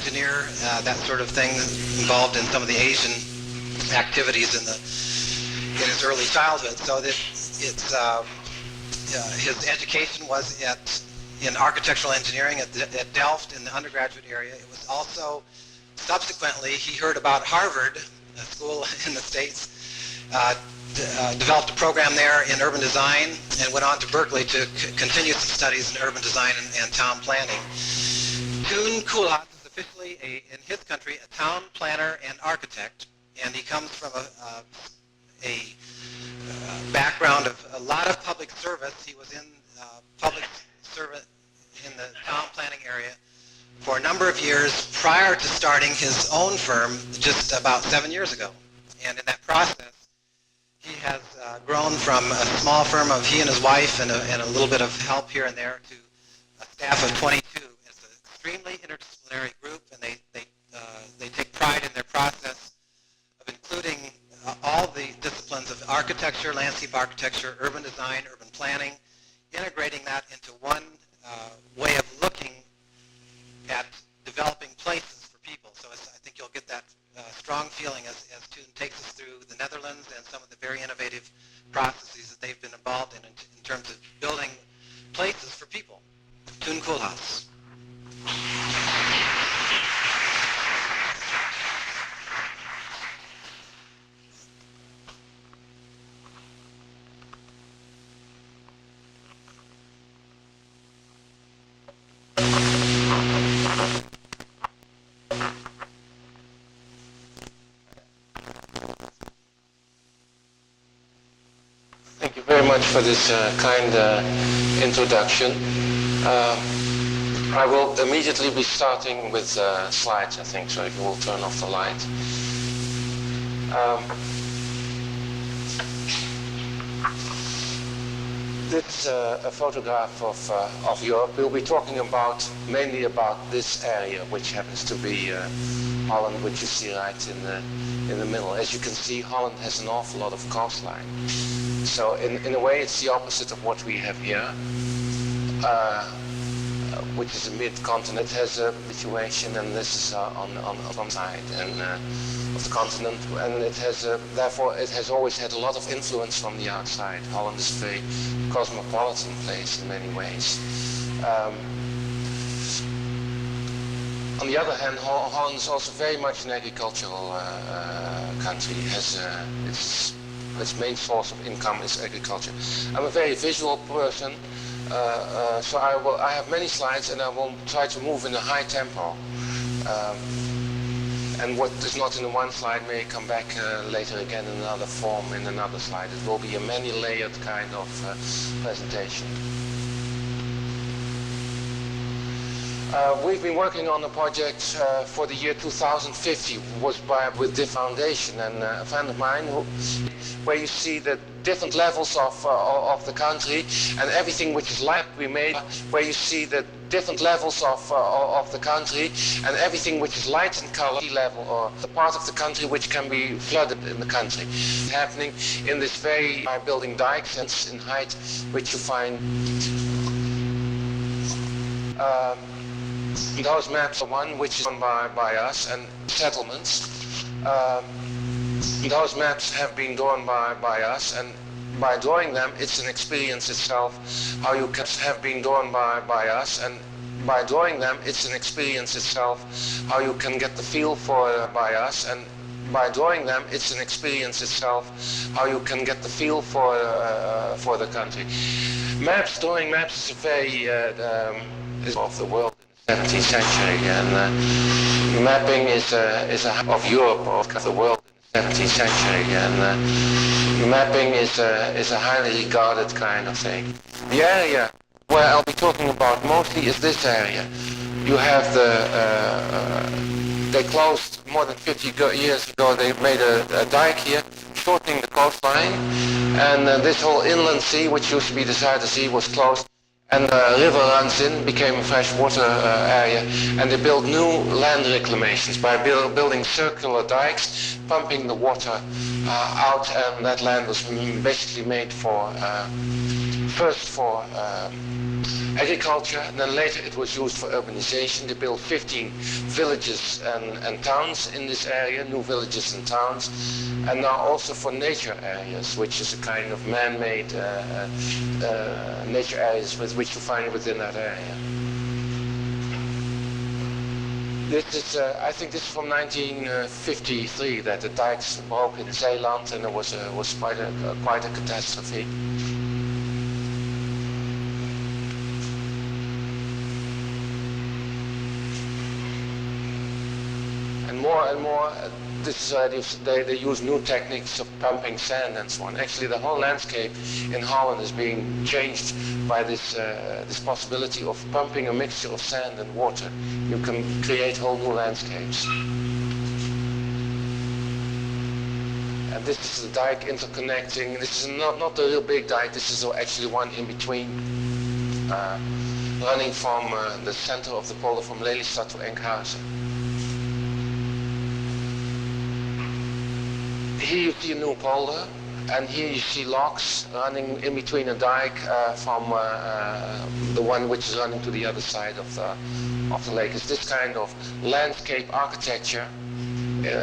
engineer, that sort of thing, involved in some of the Asian activities in his early childhood. So that his education was in architectural engineering at Delft in the undergraduate area. It was also, subsequently, he heard about Harvard, a school in the States, developed a program there in urban design and went on to Berkeley to continue some studies in urban design and town planning. Teun Koolhaas is officially, in his country, a town planner and architect, and he comes from a background of a lot of public service. He was in public service in the town planning area for a number of years prior to starting his own firm just about 7 years ago. And in that process, he has grown from a small firm of he and his wife and a little bit of help here and there to a staff of 22. It's an extremely interdisciplinary group, and they take pride in their process of including all the disciplines of architecture, landscape architecture, urban design, urban planning, integrating that into one way of looking at developing places for people. So I think you'll get that strong feeling as Teun takes us through the Netherlands and some of the very innovative processes that they've been involved in terms of building places for people. Teun Koolhaas. Thank you very much for this kind introduction. I will immediately be starting with slides, I think, so if you will turn off the light. This is a photograph of Europe. We'll be talking mainly about this area, which happens to be Holland, which you see right in the middle. As you can see, Holland has an awful lot of coastline. So in a way, it's the opposite of what we have here, which is a mid-continent. It has a situation, and this is on one side of the continent, and it has therefore it has always had a lot of influence from the outside. Holland is a very cosmopolitan place in many ways. On the other hand, Holland is also very much an agricultural country. It has its main source of income is agriculture. I'm a very visual person, so I have many slides, and I will try to move in a high tempo. And what is not in the one slide may come back later again in another form in another slide. It will be a many-layered kind of presentation. We've been working on a project for the year 2050, with the foundation, and a friend of mine where you see the different levels of the country and everything which is light we made, where you see the different levels of the country and everything which is light in color, level, or the part of the country which can be flooded in the country. It's happening in this very by building dikes and in height, which you find. Those maps are one which is done by us, and settlements. Those maps have been drawn by us, and by drawing them, it's an experience itself. How you can have been drawn by us, and by drawing them, it's an experience itself. How you can get the feel for by us, and by drawing them, it's an experience itself. How you can get the feel for the country. Drawing maps is a very is of the world. 17th century, and mapping is of Europe, of the world in the 17th century, and mapping is a highly regarded kind of thing. The area where I'll be talking about mostly is this area. You have they closed more than 50 years ago, they made a dike here, shortening the coastline, and this whole inland sea, which used to be the Zuider Sea, was closed. And the river runs in, became a freshwater area, and they built new land reclamations by building circular dikes, pumping the water out, and that land was basically made for first for agriculture, and then later it was used for urbanization. They built 15 villages and towns in this area, new villages and towns, and now also for nature areas, which is a kind of man-made nature areas with which you find within that area. This is, I think this is from 1953, that the dikes broke in Zeeland, and it was quite a catastrophe. More and more, this is they use new techniques of pumping sand and so on. Actually, the whole landscape in Holland is being changed by this possibility of pumping a mixture of sand and water. You can create whole new landscapes. And this is the dike interconnecting. This is not a real big dike. This is actually one in between, running from the center of the polder from Lelystad to Enkhuizen. Here you see a new polder, and here you see locks running in between a dike from the one which is running to the other side of the lake. It's this kind of landscape architecture,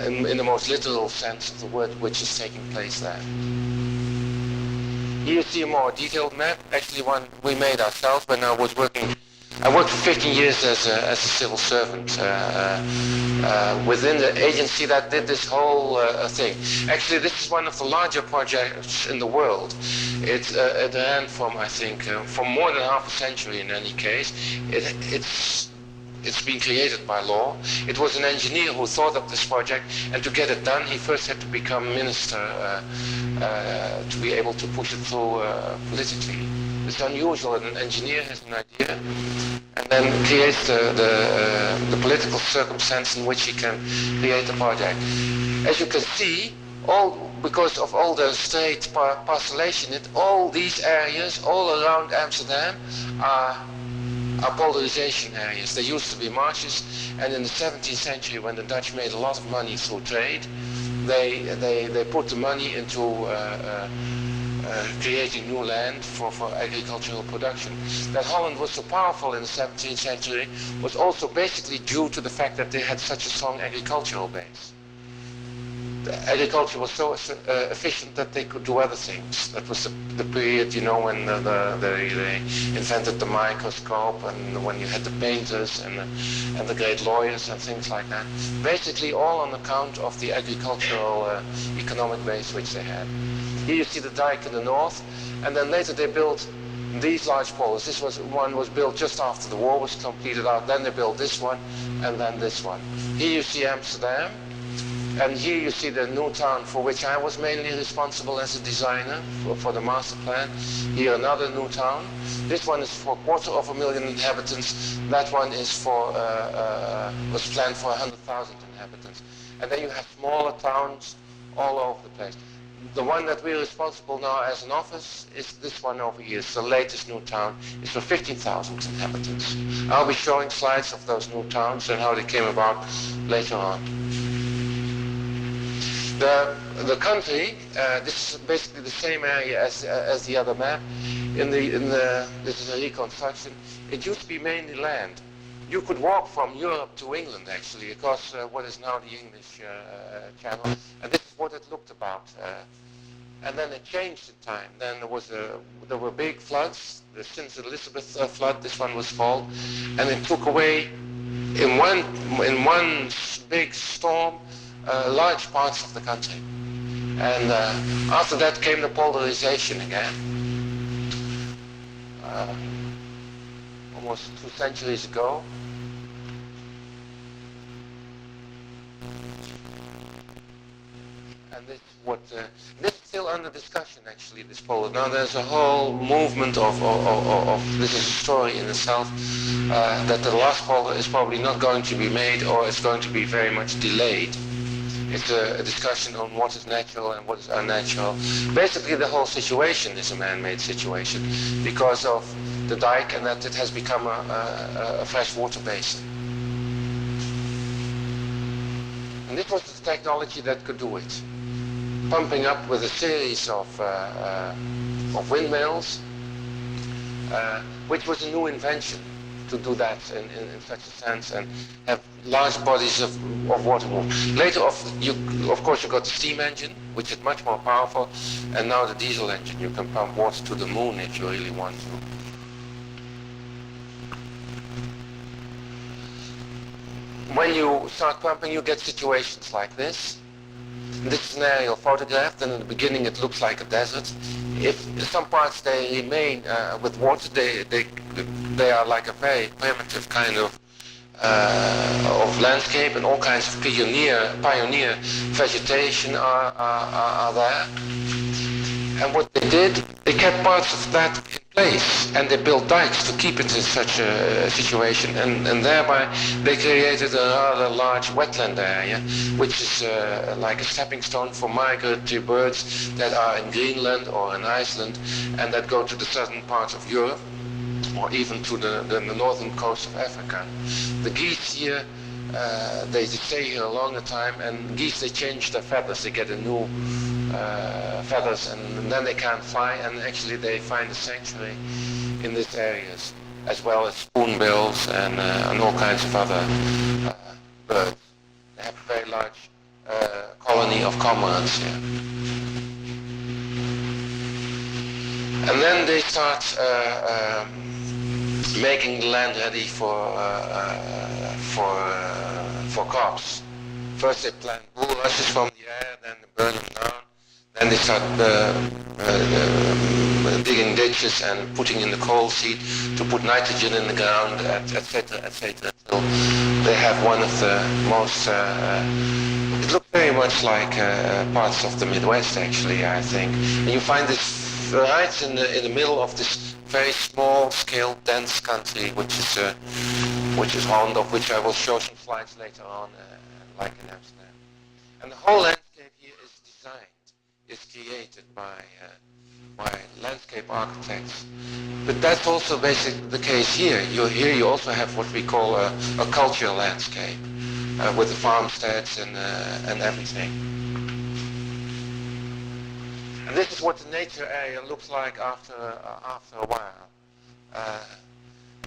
in the most literal sense of the word, which is taking place there. Here you see a more detailed map, actually one we made ourselves when I was working. I worked for 15 years as a civil servant within the agency that did this whole thing. Actually, this is one of the larger projects in the world. It ran from, I think, for more than half a century in any case. It's been created by law. It was an engineer who thought of this project, and to get it done, he first had to become minister to be able to push it through politically. It's unusual that an engineer has an idea and then creates the political circumstance in which he can create the project. As you can see, because of all the straight parcellation, all these areas all around Amsterdam are polarization areas. They used to be marshes, and in the 17th century, when the Dutch made a lot of money through trade, they put the money into creating new land for agricultural production. That Holland was so powerful in the 17th century was also basically due to the fact that they had such a strong agricultural base. The agriculture was so efficient that they could do other things. That was the period, you know, when they invented the microscope, and when you had the painters and the great lawyers and things like that. Basically all on account of the agricultural economic base which they had. Here you see the dike in the north, and then later they built these large poles. One was built just after the war was completed out, then they built this one, and then this one. Here you see Amsterdam, and here you see the new town for which I was mainly responsible as a designer for the master plan. Here another new town. This one is for 250,000 inhabitants. That one is was planned for 100,000 inhabitants. And then you have smaller towns all over the place. The one that we're responsible now as an office is this one over here. It's the latest new town. It's for 15,000 inhabitants. I'll be showing slides of those new towns and how they came about later on. The country, this is basically the same area as the other map. This is a reconstruction. It used to be mainly land. You could walk from Europe to England, actually, across what is now the English Channel, and this is what it looked about. And then it changed in time. Then there were big floods. Since the Elizabeth flood, this one was called, and it took away in one big storm large parts of the country. And after that came the polarization again. Almost 2 centuries ago. And this is still under discussion, actually, this polar. Now there's a whole movement of this is a story in itself, that the last polar is probably not going to be made, or it's going to be very much delayed. It's a discussion on what is natural and what is unnatural. Basically, the whole situation is a man-made situation because of the dike, and that it has become a freshwater basin. And this was the technology that could do it. Pumping up with a series of windmills which was a new invention to do that in such a sense and have large bodies of water move. Later, of course, you got the steam engine, which is much more powerful, and now the diesel engine. You can pump water to the moon if you really want to. When you start pumping, you get situations like this. This is an aerial photograph, and in the beginning it looks like a desert. If some parts they remain with water, they are like a very primitive kind of landscape, and all kinds of pioneer vegetation are there. And what they did, they kept parts of that in place, and they built dikes to keep it in such a situation, and thereby they created a rather large wetland area, which is like a stepping stone for migratory birds that are in Greenland or in Iceland, and that go to the southern part of Europe, or even to the northern coast of Africa. The geese here, they stay here a longer time, and geese, they change their feathers, they get a new feathers, and then they can't fly, and actually they find a sanctuary in these areas, as well as spoonbills and all kinds of other birds. They have a very large colony of cormorants here. And then they start making the land ready for crops. First they plant bulrushes from the air, then they burn them down. Then they start digging ditches and putting in the coal seed to put nitrogen in the ground, etc., etc. So they have one of the most, it looks very much like parts of the Midwest, actually, I think. And you find this right in the middle of this very small-scale, dense country, which is Holland, of which I will show some slides later on, like in Amsterdam. And the whole landscape here is designed, is created by landscape architects. But that's also basically the case here. Here you also have what we call a cultural landscape, with the farmsteads and everything. And this is what the nature area looks like after a while.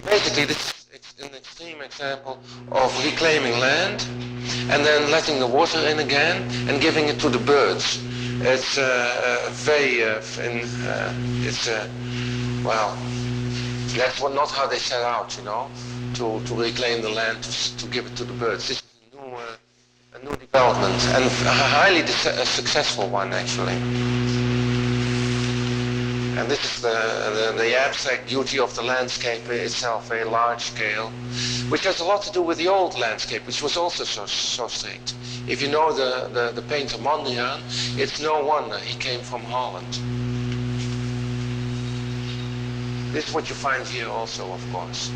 Basically, it's an extreme example of reclaiming land and then letting the water in again and giving it to the birds. It's well, that's not how they set out, you know, to reclaim the land, to give it to the birds. This is a new development, and a highly successful one, actually. And this is the abstract beauty of the landscape itself, a large scale, which has a lot to do with the old landscape, which was also so strict. If you know the painter Mondrian, it's no wonder he came from Holland. This is what you find here also, of course.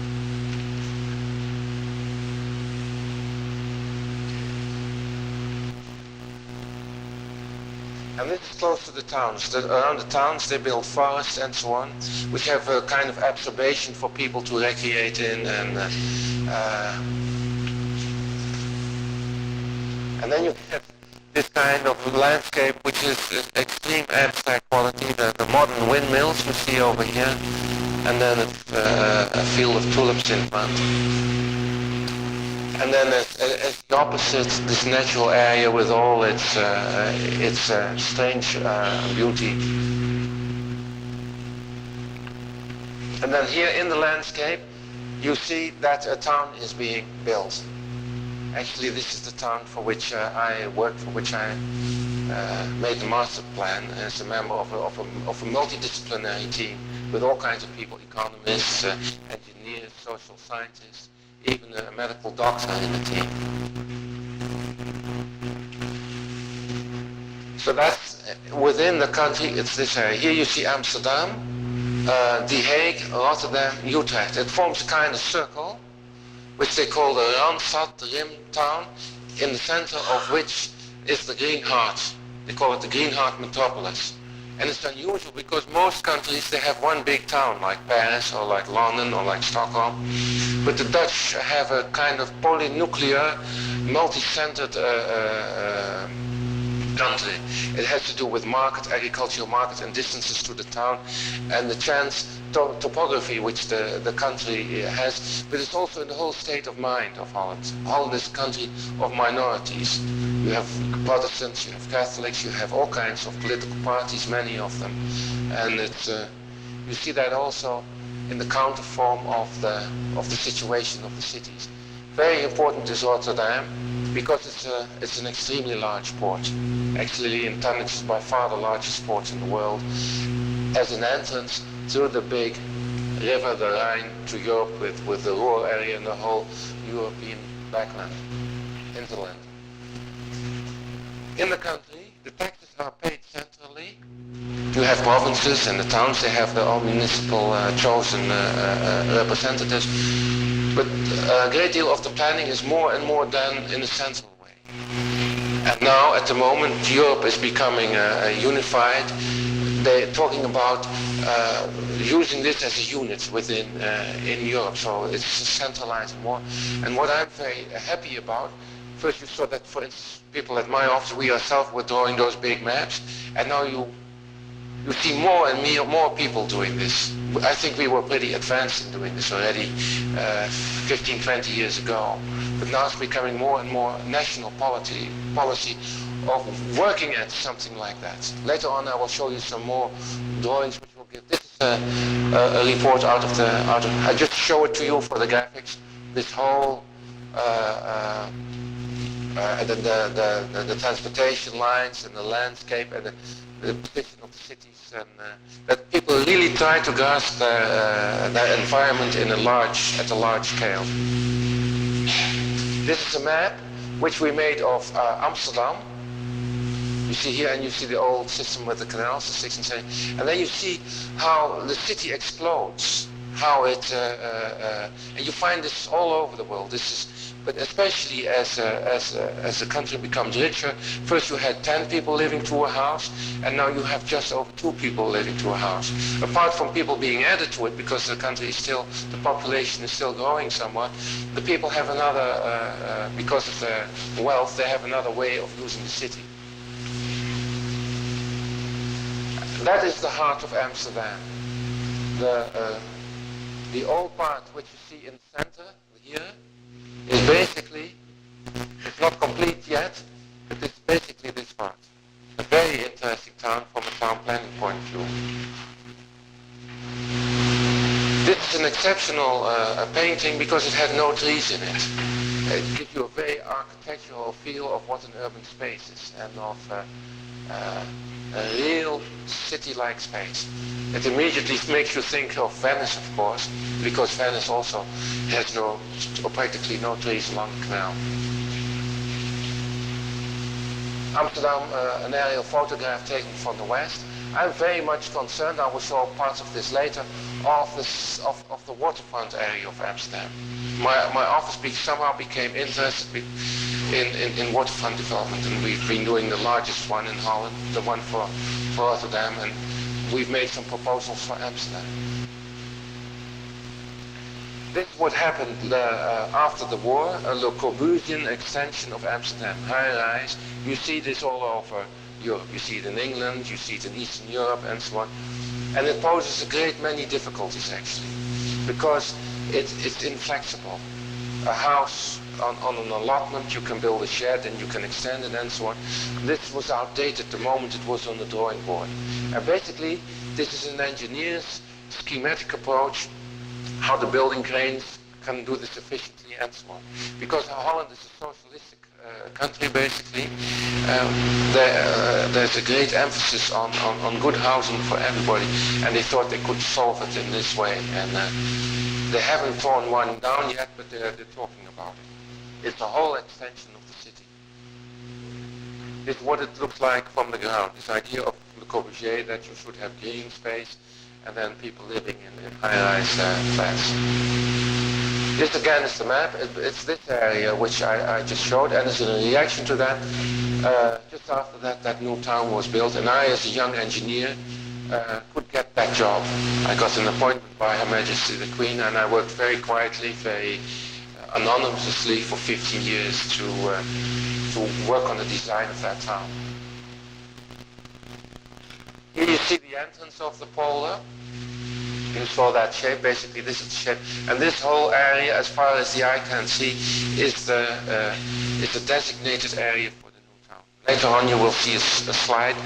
And this is close to the towns. Around the towns they build forests and so on, which have a kind of absorption for people to recreate in, and then you get this kind of landscape which is extreme abstract quality, the modern windmills you see over here, and then a field of tulips in front. And then as the opposite, this natural area with all its strange beauty. And then here in the landscape, you see that a town is being built. Actually, this is the town for which I worked, for which I made the master plan as a member of a multidisciplinary team with all kinds of people, economists, engineers, social scientists, even a medical doctor in the team. So that's within the country, it's this area. Here you see Amsterdam, The Hague, Rotterdam, Utrecht. It forms a kind of circle, which they call the Randstad, the rim town, in the center of which is the Green Heart. They call it the Green Heart metropolis. And it's unusual because most countries, they have one big town, like Paris or like London or like Stockholm. But the Dutch have a kind of polynuclear, multi-centered country. It has to do with agricultural markets and distances to the town, and the chance topography which the country has, but it's also in the whole state of mind of Holland. Holland is a country of minorities. You have Protestants, you have Catholics, you have all kinds of political parties, many of them, and it's you see that also in the counterform of the situation of the cities. Very important is Rotterdam, because it's an extremely large port. Actually, in tonnage, it's by far the largest port in the world, as an entrance through the big river, the Rhine, to Europe with the Ruhr area and the whole European backland, hinterland. In the country, the taxes are paid centrally. You have provinces and the towns, they have their own municipal chosen representatives. But a great deal of the planning is more and more done in a central way. And now, at the moment, Europe is becoming unified. They're talking about using this as a unit within in Europe, so it's centralized more. And what I'm very happy about, first you saw that, for instance, people at my office, we ourselves were drawing those big maps, and now you see more and more people doing this. I think we were pretty advanced in doing this already 15, 20 years ago. But now it's becoming more and more national policy of working at something like that. Later on I will show you some more drawings which will give. This is a report out of I just show it to you for the graphics. This whole the transportation lines and the landscape and the position of the cities, and that people really try to grasp their environment at a large scale. This is a map which we made of Amsterdam. You see here, and you see the old system with the canals, the 16th century, and then you see how the city explodes, how it, and you find this all over the world. But especially as the country becomes richer, first you had 10 people living to a house, and now you have just over 2 people living to a house. Apart from people being added to it, because the country is still, the population is still growing somewhat, the people have another, because of their wealth, they have another way of using the city. That is the heart of Amsterdam. The old part which you see in the center here, is basically, it's not complete yet, but it's basically this part. A very interesting town from a town planning point of view. This is an exceptional painting because it had no trees in it. It gives you a very architectural feel of what an urban space is, and of a real city-like space. It immediately makes you think of Venice, of course, because Venice also has no, or practically no trees along the canal. Amsterdam, an aerial photograph taken from the west. I'm very much concerned, I will show parts of this later, of the waterfront area of Amsterdam. My office somehow became interested in waterfront development, and we've been doing the largest one in Holland, the one for Rotterdam, and we've made some proposals for Amsterdam. This is what happened after the war, a Le Corbusian extension of Amsterdam, high-rise. You see this all over Europe. You see it in England, you see it in Eastern Europe, and so on. And it poses a great many difficulties, actually, because it's inflexible. A house on an allotment, you can build a shed and you can extend it and so on. This was outdated the moment it was on the drawing board. And basically, this is an engineer's schematic approach, how the building cranes can do this efficiently and so on. Because Holland is a socialistic country, basically, there's a great emphasis on good housing for everybody, and they thought they could solve it in this way. And they haven't torn one down yet, but they're talking about it. It's a whole extension of the city. It's what it looks like from the ground. This idea of Le Corbusier that you should have green space and then people living in high-rise flats. This again is the map. It's this area which I just showed, and as a reaction to that, just after that new town was built, and I, as a young engineer, could get that job. I got an appointment by Her Majesty the Queen, and I worked very quietly, very anonymously for 15 years to work on the design of that town. Here you see the entrance of the polder. You saw that shape. Basically, this is the shape, and this whole area, as far as the eye can see, is the designated area for the new town. Later on, you will see a slide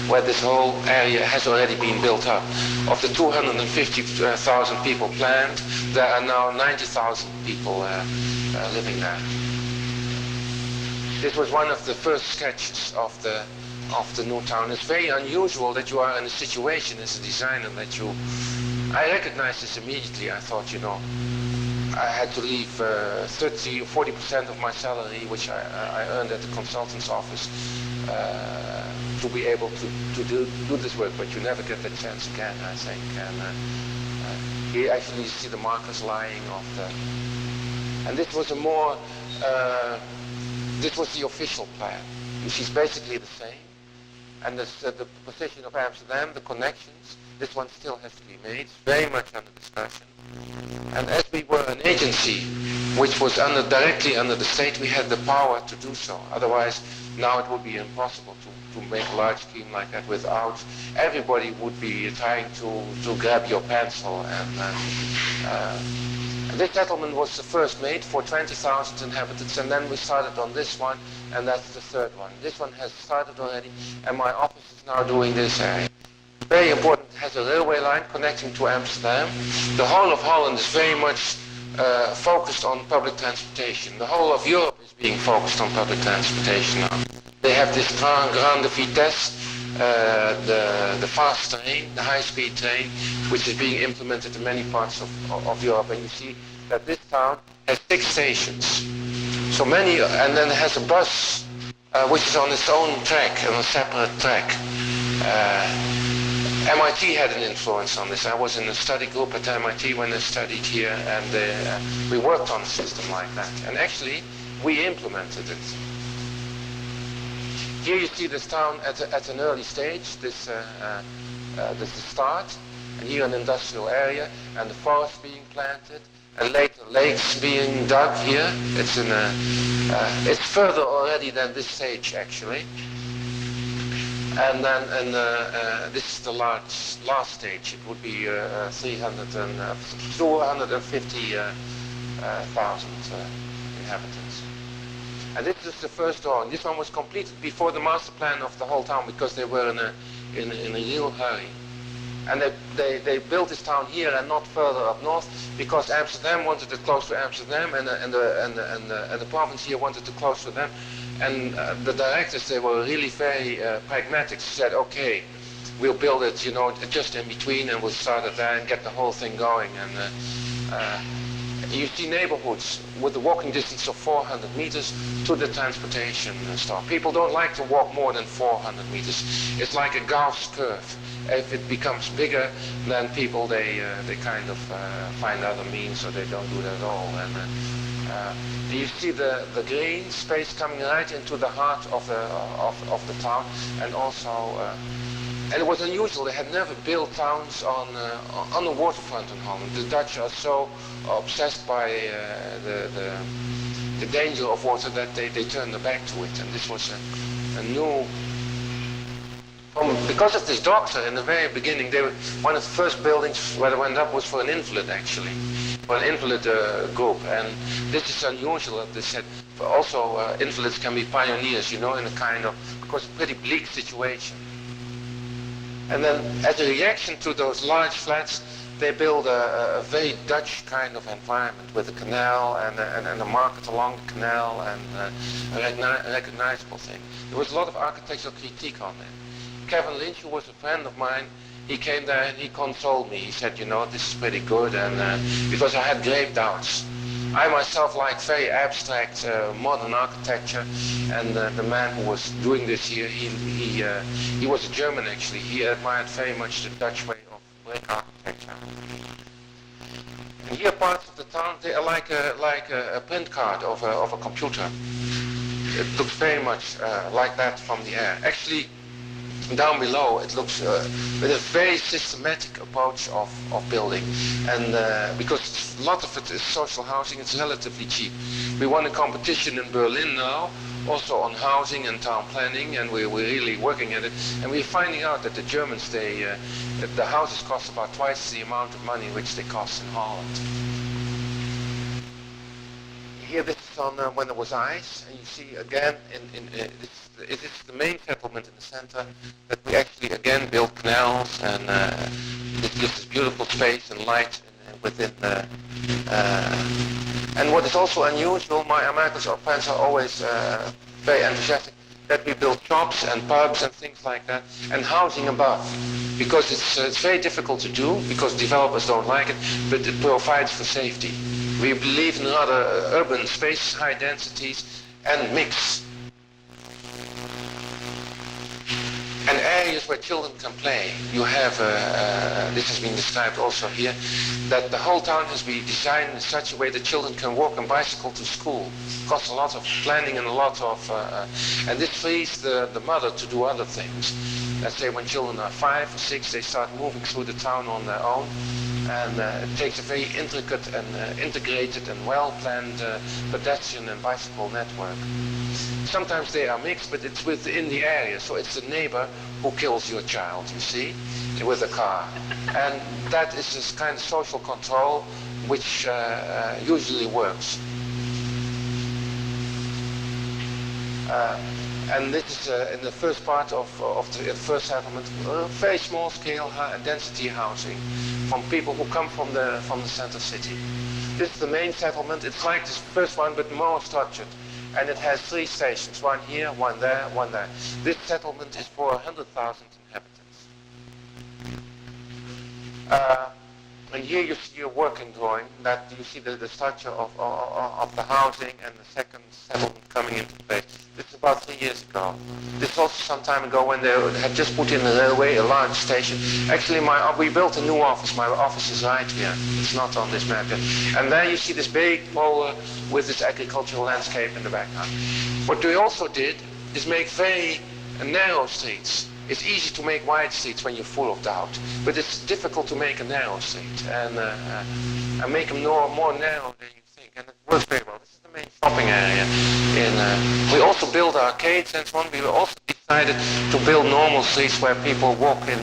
where this whole area has already been built up. Of the 250,000 people planned, there are now 90,000 people living there. This was one of the first sketches of the new town. It's very unusual that you are in a situation as a designer that you. I recognized this immediately. I thought, I had to leave 30 or 40% of my salary, which I earned at the consultant's office, to be able to do this work. But you never get the chance again, I think. And here actually you see the markers lying off the. And this was a more. This was the official plan, which is basically the same. And the position of Amsterdam, the connections. This one still has to be made. It's very much under discussion. And as we were an agency which was directly under the state, we had the power to do so. Otherwise, now it would be impossible to make a large scheme like that without everybody would be trying to grab your pencil. And this settlement was the first made for 20,000 inhabitants, and then we started on this one, and that's the third one. This one has started already, and my office is now doing this area. Very important, it has a railway line connecting to Amsterdam. The whole of Holland is very much focused on public transportation. The whole of Europe is being focused on public transportation now. They have this grande vitesse, the fast train, the high-speed train, which is being implemented in many parts of Europe. And you see that this town has 6 stations. So many, and then it has a bus, which is on its own track, on a separate track. MIT had an influence on this. I was in a study group at MIT when I studied here, and we worked on a system like that. And actually, we implemented it. Here you see this town at an early stage. This is the start, and here an industrial area, and the forest being planted, and later lakes being dug here. It's further already than this stage actually. And then this is the last stage. It would be 250,000 inhabitants. And this is the first drawing. This one was completed before the master plan of the whole town because they were in a real hurry. And they built this town here and not further up north because Amsterdam wanted it close to Amsterdam, and the province here wanted it close to them. And the directors, they were really very pragmatic. Said, okay, we'll build it, just in between, and we'll start it there and get the whole thing going. And you see neighborhoods with the walking distance of 400 meters to the transportation stop. People don't like to walk more than 400 meters. It's like a Gauss curve. If it becomes bigger, then people they kind of find other means, or they don't do that at all. And you see the green space coming right into the heart of the town, and also and it was unusual. They had never built towns on the waterfront in Holland. The Dutch are so obsessed by the danger of water that they turned their back to it, and this was a new. Because of this doctor in the very beginning, one of the first buildings where they went up was for an invalid actually, for an invalid group, and this is unusual that they said. Also, invalids can be pioneers, in a kind of, because a pretty bleak situation. And then, as a reaction to those large flats, they build a very Dutch kind of environment with a canal and a market along the canal and a recognizable thing. There was a lot of architectural critique on it. Kevin Lynch, who was a friend of mine, he came there and he consoled me. He said, this is pretty good, and because I had grave doubts. I myself like very abstract modern architecture, and the man who was doing this here, he was a German actually. He admired very much the Dutch way of brick architecture. And here parts of the town, they are like a print card of a computer. It looks very much like that from the air. Actually, down below, it looks with a very systematic approach of building, and because a lot of it is social housing, it's relatively cheap. We won a competition in Berlin now, also on housing and town planning, and we're really working at it. And we're finding out that the Germans, that the houses cost about twice the amount of money which they cost in Holland. Here this is on when there was ice, and you see again it is the main settlement in the center that we actually again built canals, and this gives us beautiful space and light within the. And what is also unusual, my Americans or friends are always very enthusiastic that we build shops and pubs and things like that, and housing above, because it's very difficult to do because developers don't like it, but it provides for safety. We believe in rather urban spaces, high densities, and mix. And areas where children can play. You have, this has been described also here, that the whole town has been designed in such a way that children can walk and bicycle to school. It costs a lot of planning and a lot of, and this frees the mother to do other things. Let's say when children are 5 or 6, they start moving through the town on their own. And it takes a very intricate and integrated and well-planned pedestrian and bicycle network. Sometimes they are mixed, but it's within the area, so it's the neighbor who kills your child, you see, with a car. And that is this kind of social control which usually works. And this is in the first part of the first settlement, very small scale density housing from people who come from the center city. This is the main settlement. It's like this first one, but more structured. And it has 3 stations, one here, one there, one there. This settlement is for 100,000 inhabitants. And here you see a working drawing that you see the structure of the housing and the second settlement coming into place. This is about 3 years ago. This is also some time ago when they had just put in a railway, a large station. Actually, we built a new office. My office is right here. It's not on this map yet. And there you see this big pole with this agricultural landscape in the background. What we also did is make very narrow streets. It's easy to make wide streets when you're full of doubt, but it's difficult to make a narrow street and make them more narrow than you think, and it works very well. This is the main shopping area. We also build arcades and so on. We also decided to build normal streets where people walk in.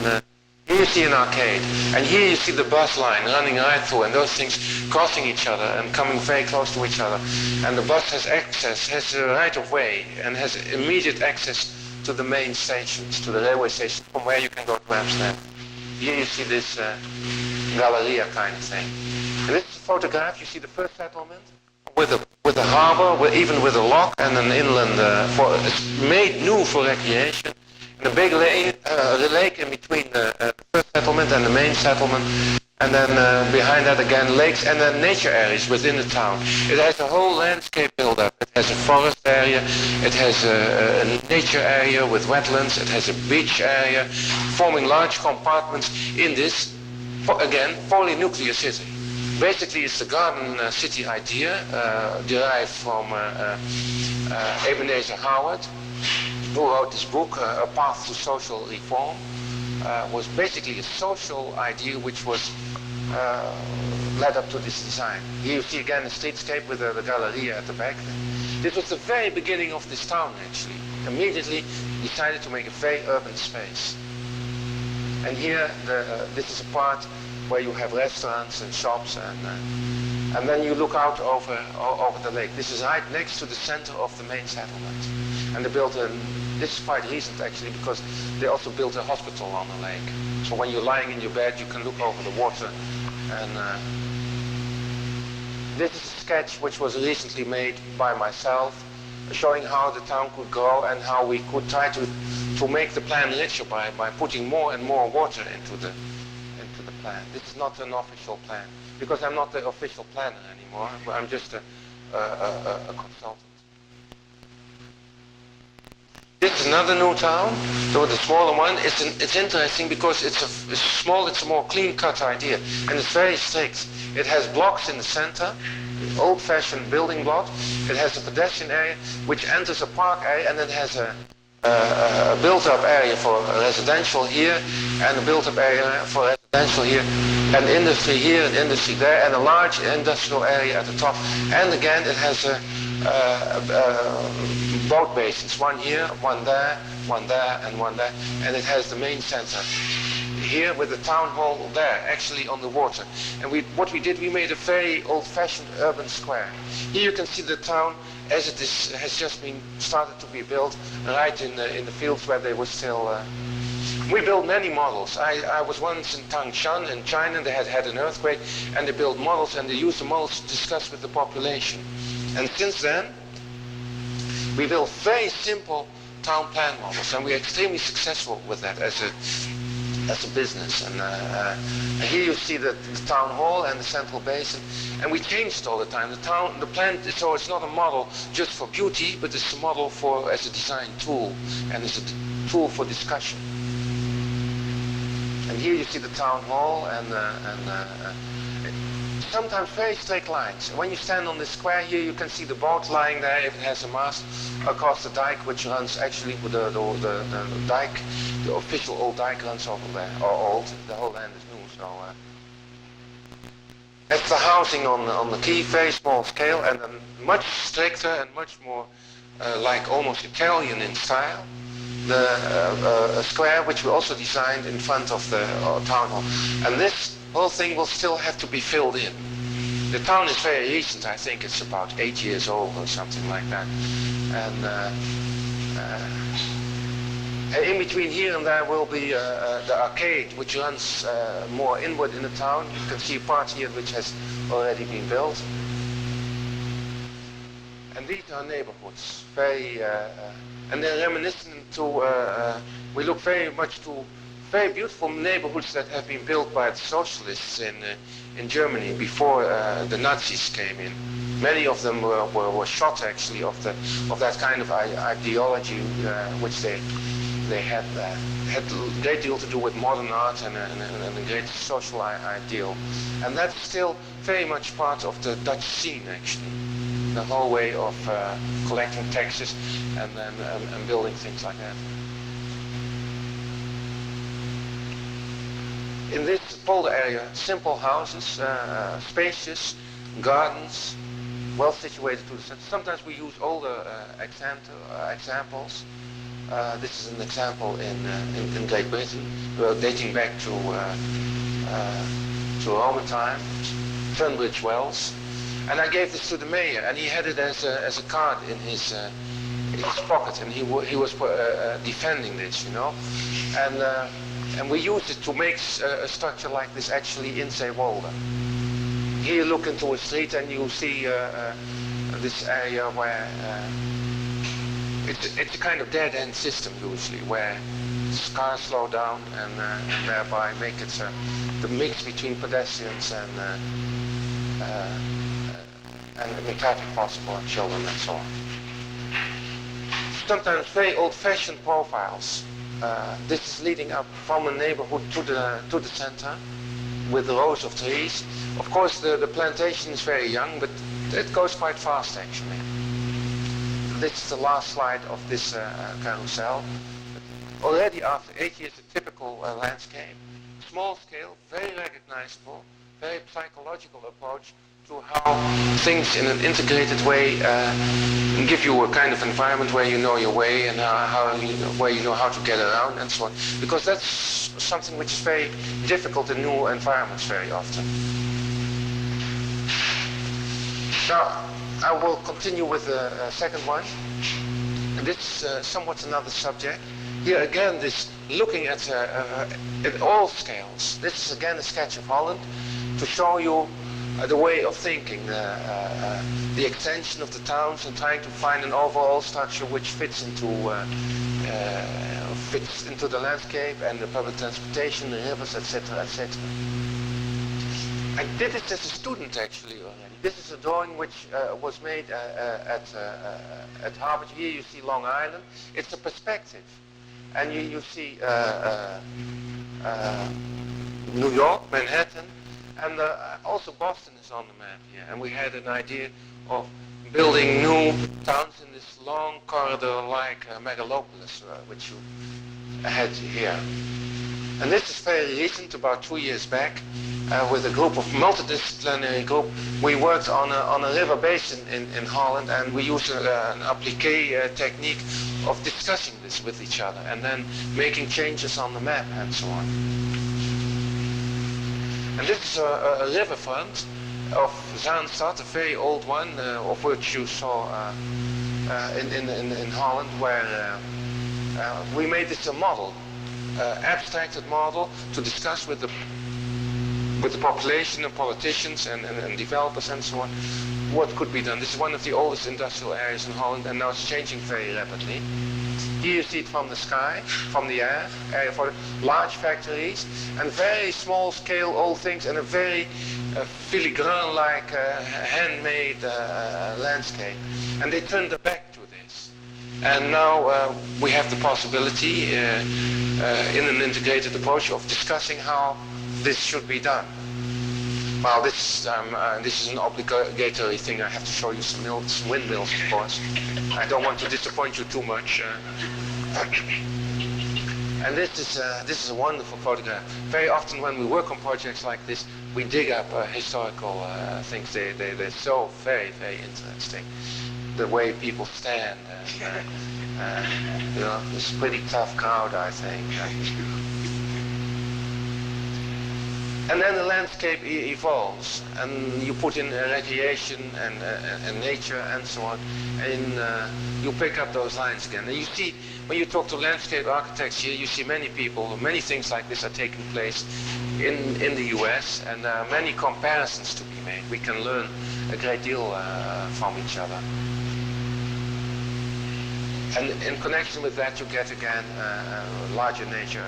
Here you see an arcade, and here you see the bus line running right through, and those things crossing each other and coming very close to each other. And the bus has a right of way, and has immediate access to the main stations, to the railway station, from where you can go to Amsterdam. Here you see this Galleria kind of thing. And this is a photograph. You see the first settlement with a harbor, even with a lock and an inland, it's made new for recreation. And a big lake in between the first settlement and the main settlement. And then behind that again lakes and then nature areas within the town. It has a whole landscape build-up. It has a forest area, it has a nature area with wetlands, it has a beach area, forming large compartments in this, again, polynuclear city. Basically it's the garden city idea derived from Ebenezer Howard, who wrote this book, A Path to Social Reform. Was basically a social idea which was led up to this design. Here you see again the streetscape with the Galleria at the back. This was the very beginning of this town actually. Immediately decided to make a very urban space. And here this is a part where you have restaurants and shops and then you look out over the lake. This is right next to the center of the main settlement. And they built this is quite recent actually because they also built a hospital on the lake. So when you're lying in your bed you can look over the water. And this is a sketch which was recently made by myself showing how the town could grow and how we could try to make the plan richer by putting more and more water into the plan. This is not an official plan because I'm not the official planner anymore. I'm just a consultant. This is another new town, though the smaller one. It's interesting because it's small, it's a more clean-cut idea, and it's very strict. It has blocks in the center, old-fashioned building blocks. It has a pedestrian area, which enters a park area, and it has a a built-up area for residential here, and a built-up area for residential here, and industry here and industry there, and a large industrial area at the top. And again, it has boat basins, one here, one there, and one there, and it has the main center here with the town hall there, actually on the water. And what we did, we made a very old-fashioned urban square. Here you can see the town as it has just been started to be built, right in the fields where they were still. We built many models. I was once in Tangshan in China. They had an earthquake, and they built models, and they used the models to discuss with the population. And since then, we built very simple town plan models, and we're extremely successful with that as a business. And here you see the town hall and the central basin, and we changed it all the time. The plan, so it's not a model just for beauty, but it's a model as a design tool and as a tool for discussion. And here you see the town hall and sometimes very straight lines. When you stand on this square here, you can see the boat lying there if it has a mast across the dike, which runs actually with the dike. The official old dike runs over there, or old. The whole land is new, so. That's the housing on the quay, very small scale, and then much stricter and much more like almost Italian in style. A square which we also designed in front of the town hall. And this whole thing will still have to be filled in. The town is very recent. I think it's about 8 years old or something like that. And in between here and there will be the arcade, which runs more inward in the town. You can see a part here which has already been built. And these are neighborhoods, and they're reminiscent to, we look very much to very beautiful neighborhoods that have been built by the socialists in Germany before the Nazis came in. Many of them were shot actually of that kind of ideology which they had a great deal to do with modern art and a great social ideal. And that's still very much part of the Dutch scene actually. The whole way of collecting taxes and building things like that. In this polder area, simple houses, spacious, gardens, well situated to the center. Sometimes we use older examples. This is an example in Great Britain, dating back to Roman time, Tunbridge Wells. And I gave this to the mayor, and he had it as a card in his pocket, and he was defending this, you know. And we used it to make a structure like this actually in Zeewolde. Here you look into a street and you see this area where it's a kind of dead-end system usually, where cars slow down and thereby make it the mix between pedestrians and make traffic possible and children and so on. Sometimes very old-fashioned profiles. This is leading up from a neighborhood to the center with rows of trees. Of course the plantation is very young, but it goes quite fast actually. This is the last slide of this carousel. Already after 8 years, a typical landscape. Small scale, very recognizable, very psychological approach to how things in an integrated way give you a kind of environment where you know your way and where you know how to get around and so on. Because that's something which is very difficult in new environments very often. Now, I will continue with the second one. And this is somewhat another subject. Here again, this looking at all scales. This is again a sketch of Holland to show you the way of thinking, the extension of the towns and trying to find an overall structure which fits into the landscape and the public transportation, the rivers, etc., etc. I did this as a student actually already. This is a drawing which was made at Harvard. Here you see Long Island. It's a perspective. And you see New York, Manhattan, and also Boston is on the map here. And we had an idea of building new towns in this long corridor-like megalopolis, which you had here. And this is very recent, about 2 years back, with a group of multidisciplinary group. We worked on a river basin in Holland, and we used an appliqué technique of discussing this with each other and then making changes on the map and so on. And this is a riverfront of Zaanstad, a very old one, of which you saw in Holland, where we made this a model, abstracted model to discuss with the population and politicians and developers and so on what could be done. This is one of the oldest industrial areas in Holland, and now it's changing very rapidly. Here you see it from the sky, from the air, area for large factories and very small scale old things, and a very filigrane-like handmade landscape. And they turned their back to this. And now we have the possibility in an integrated approach of discussing how this should be done. Well, this is an obligatory thing. I have to show you some windmills, of course. I don't want to disappoint you too much. And this is a wonderful photograph. Very often when we work on projects like this, we dig up historical things. They're so very, very interesting. The way people stand. You know, it's a pretty tough crowd, I think. And then the landscape evolves, and you put in recreation and nature and so on, and you pick up those lines again. And you see, when you talk to landscape architects here, you see many people, many things like this are taking place in the US, and there are many comparisons to be made. We can learn a great deal from each other. And in connection with that, you get again larger nature.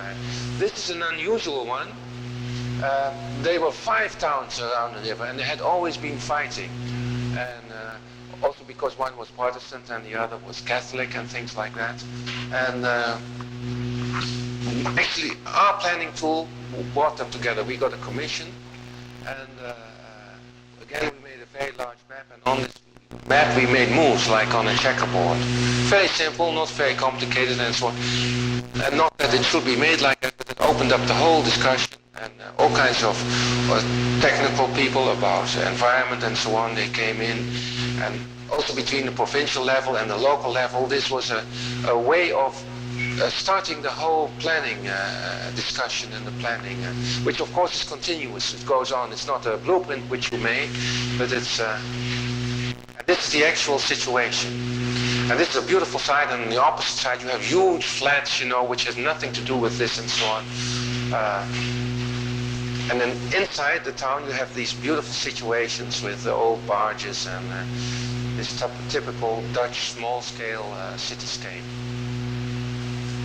This is an unusual one. There were 5 towns around the river, and they had always been fighting. And also because one was Protestant and the other was Catholic and things like that. And actually, our planning tool brought them together. We got a commission, and again, we made a very large map, and on this map we made moves like on a checkerboard. Very simple, not very complicated and so on. And not that it should be made like that, but it opened up the whole discussion, and all kinds of technical people about environment and so on, they came in. And also between the provincial level and the local level, this was a way of starting the whole planning discussion and the planning, which of course is continuous. It goes on. It's not a blueprint which you make, but it's this is the actual situation. And this is a beautiful side, and on the opposite side you have huge flats, you know, which has nothing to do with this and so on. And then inside the town you have these beautiful situations with the old barges and this typical Dutch small-scale cityscape.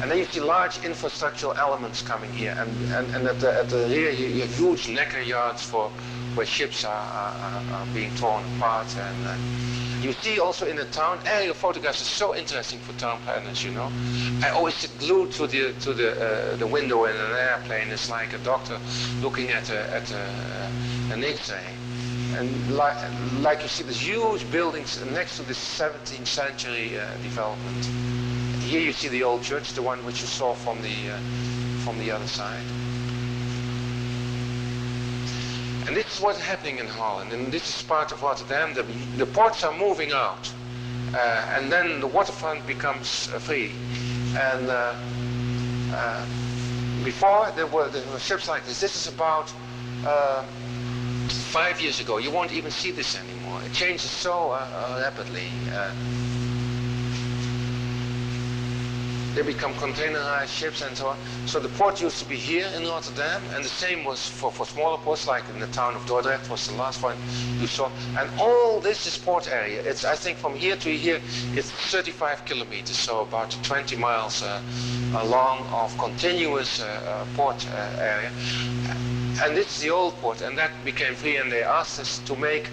And then you see large infrastructural elements coming here, and at the rear you have huge necker yards for where ships are being torn apart. And you see also in the town, aerial photographs are so interesting for town planners, you know. I always sit glued to the window in an airplane. It's like a doctor looking at an X-ray. And like you see these huge buildings next to this 17th century development. Here you see the old church, the one which you saw from the other side. And this is what's happening in Holland, and this is part of Rotterdam. The ports are moving out, and then the waterfront becomes free. And before there were ships like this. This is about 5 years ago. You won't even see this anymore. It changes so rapidly. They become containerized ships and so on. So the port used to be here in Rotterdam, and the same was for smaller ports, like in the town of Dordrecht was the last one you saw. And all this is port area. It's, I think, from here to here, it's 35 kilometers, so about 20 miles long of continuous port area. And this is the old port, and that became free, and they asked us to make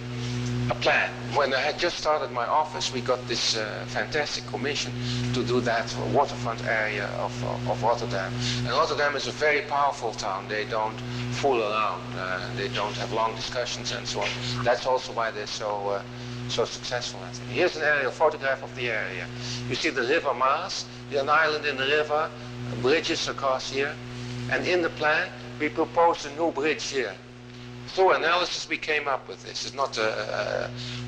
a plan. When I had just started my office, we got this fantastic commission to do that waterfront area of Rotterdam. And Rotterdam is a very powerful town. They don't fool around. They don't have long discussions and so on. That's also why they're so so successful at it. Here's an aerial photograph of the area. You see the river Maas, an island in the river, bridges across here, and in the plan we proposed a new bridge here. Through analysis we came up with this. It's not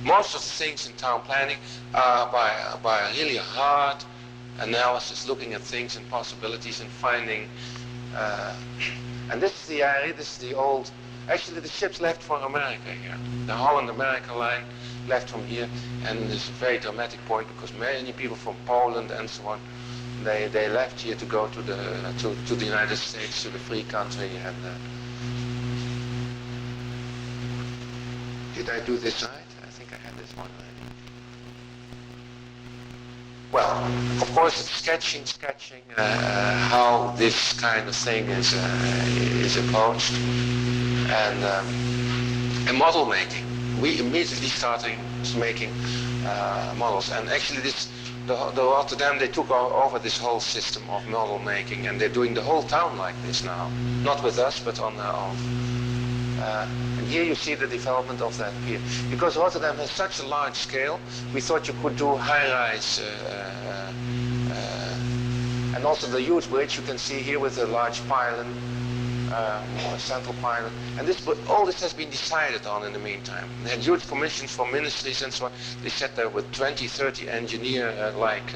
most of the things in town planning are by a really hard analysis, looking at things and possibilities and finding. And this is the area. This is the old. Actually, the ships left for America here. The Holland-America line left from here, and it's a very dramatic point because many people from Poland and so on, they left here to go to the United States, to the free country. And did I do this right? I think I had this one right. Well, of course, it's sketching how this kind of thing is approached, and model making. We immediately started making models, and actually the Rotterdam, they took over this whole system of model making, and they're doing the whole town like this now, not with us, but on their own. And here you see the development of that pier. Because Rotterdam has such a large scale, we thought you could do high-rise, and also the huge bridge you can see here with a large pylon, a central pylon. And all this has been decided on in the meantime. They had huge commissions from ministries and so on. They sat there with 20, 30 engineer-like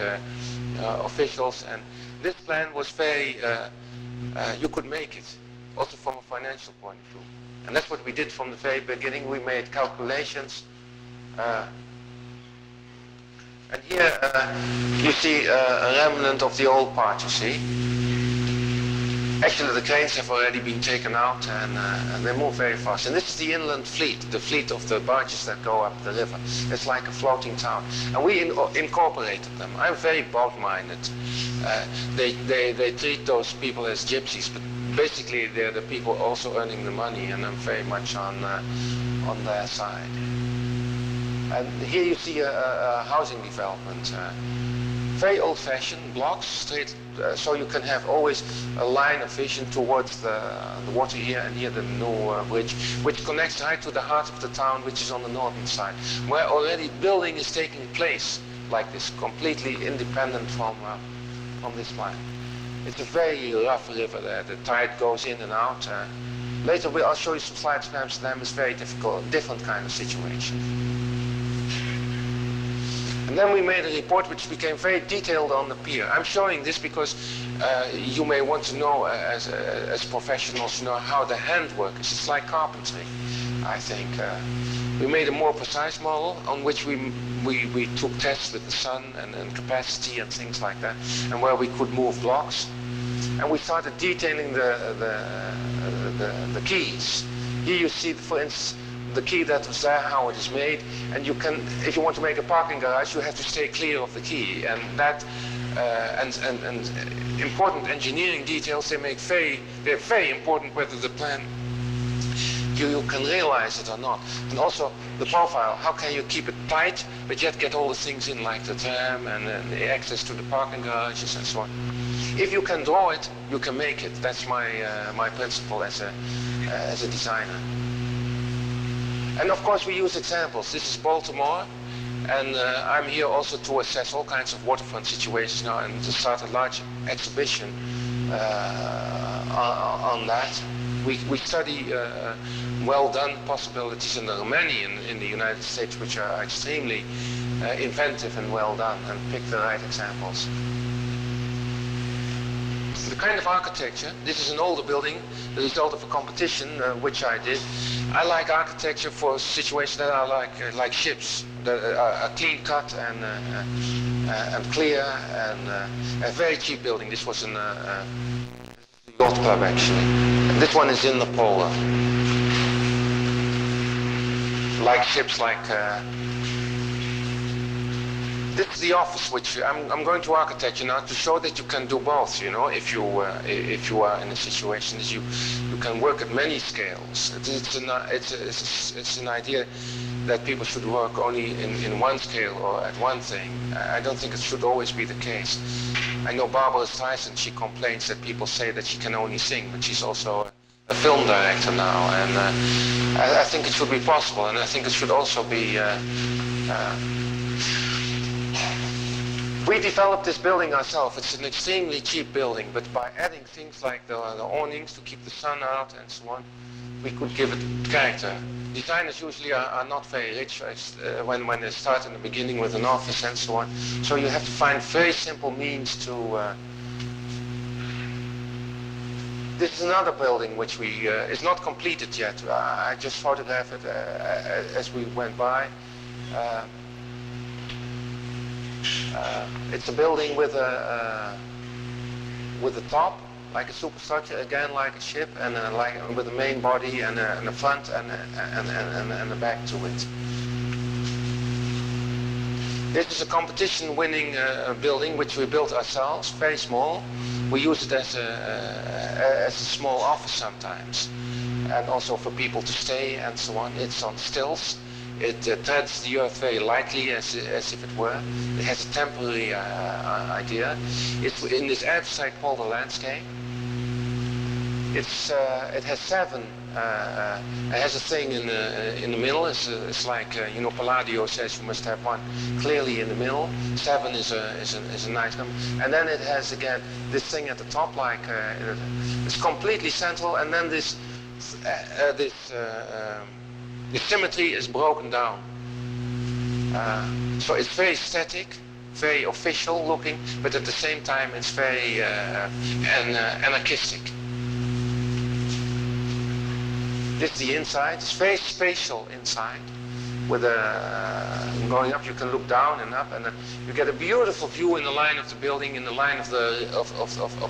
officials, and this plan was very, you could make it, also from a financial point of view. And that's what we did from the very beginning. We made calculations. And here you see a remnant of the old part, you see. Actually, the cranes have already been taken out, and they move very fast. And this is the inland fleet, the fleet of the barges that go up the river. It's like a floating town. And we incorporated them. I'm very boat-minded. They treat those people as gypsies, but basically they're the people also earning the money, and I'm very much on their side. And here you see a housing development. Very old-fashioned blocks, straight, so you can have always a line of vision towards the water here, and here the new bridge, which connects right to the heart of the town, which is on the northern side, where already building is taking place like this, completely independent from this line. It's a very rough river there. The tide goes in and out. Later I'll show you some slides from Amsterdam. It's very different kind of situation. And then we made a report which became very detailed on the pier. I'm showing this because you may want to know, as professionals, know how the handwork is. It's like carpentry, I think. We made a more precise model on which we took tests with the sun and capacity and things like that, and where we could move blocks. And we started detailing the keys. Here you see, for instance, the key that was there, how it is made, and you can, if you want to make a parking garage, you have to stay clear of the key, and that and important engineering details, they're very important whether the plan you can realize it or not. And also the profile, how can you keep it tight but yet get all the things in, like the tram and the access to the parking garages and so on. If you can draw it, you can make it. That's my principle as a designer. And of course we use examples. This is Baltimore, and I'm here also to assess all kinds of waterfront situations now and to start a large exhibition on that. We study well-done possibilities, and there are many in the United States which are extremely inventive and well done, and pick the right examples. The kind of architecture, this is an older building, the result of a competition which I did. I like architecture for situations that are like ships, that are clean cut and clear, and a very cheap building. This was an yacht club actually. And this one is in the Polar. Like ships, like this is the office, which I'm going to architecture now to show that you can do both. You know, if you are in a situation that you can work at many scales. It's an idea that people should work only in one scale or at one thing. I don't think it should always be the case. I know Barbara Streisand, she complains that people say that she can only sing, but she's also a film director now, and I think it should be possible, and I think it should also be. We developed this building ourselves. It's an extremely cheap building, but by adding things like the awnings to keep the sun out and so on, we could give it character. Designers usually are not very rich when they start in the beginning with an office and so on. So you have to find very simple means to. This is another building which we is not completed yet. I just photographed it as we went by. It's a building with a top, like a superstructure, again like a ship, and like with a main body and a front and a back to it. This is a competition-winning building which we built ourselves, very small. We use it as a small office sometimes, and also for people to stay and so on. It's on stilts. It treads the earth very lightly, as if it were. It has a temporary idea. It's in this abstract called a landscape. It has seven. It has a thing in the middle. It's like Palladio says you must have one clearly in the middle. Seven is a nice number. And then it has again this thing at the top, like it's completely central. And then this the symmetry is broken down. So it's very static, very official looking, but at the same time it's very anarchistic. This is the inside. It's very spatial inside. With going up, you can look down and up, and you get a beautiful view in the line of the building, in the line of the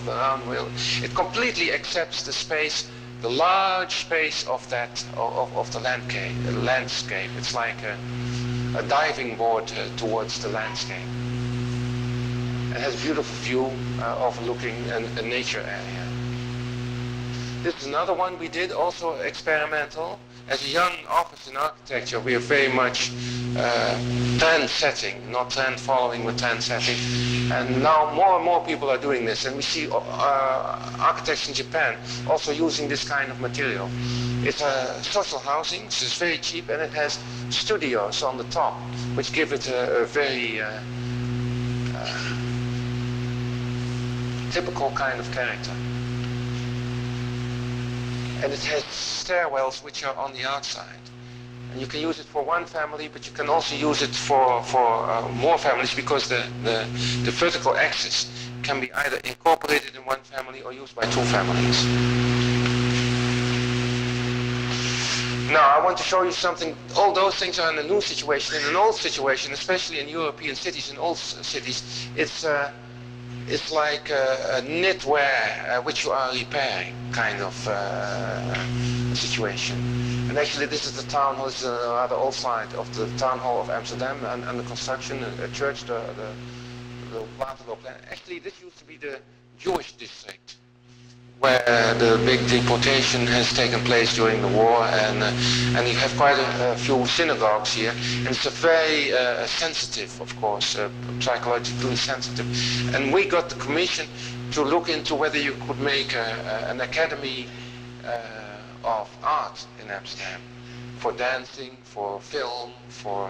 round wheel. It completely accepts the space. The large space of the landscape. It's like a diving board towards the landscape. It has a beautiful view overlooking a nature area. This is another one we did, also experimental. As a young office in architecture, we are very much trend setting, not trend following, but trend setting. And now more and more people are doing this, and we see architects in Japan also using this kind of material. It's social housing, so it's very cheap, and it has studios on the top, which give it a very typical kind of character. And it has stairwells which are on the outside. And you can use it for one family, but you can also use it for more families, because the vertical axis can be either incorporated in one family or used by two families. Now I want to show you something. All those things are in a new situation. In an old situation, especially in European cities, in old cities, it's like a knitwear which you are repairing kind of situation. And actually this is the town hall, this is a rather old slide of the town hall of Amsterdam, and the construction, a church, the Waterloo plan. Actually this used to be the Jewish district, where the big deportation has taken place during the war, and you have quite a few synagogues here, and it's a very sensitive, of course, psychologically sensitive. And we got the commission to look into whether you could make an academy of art in Amsterdam, for dancing, for film, for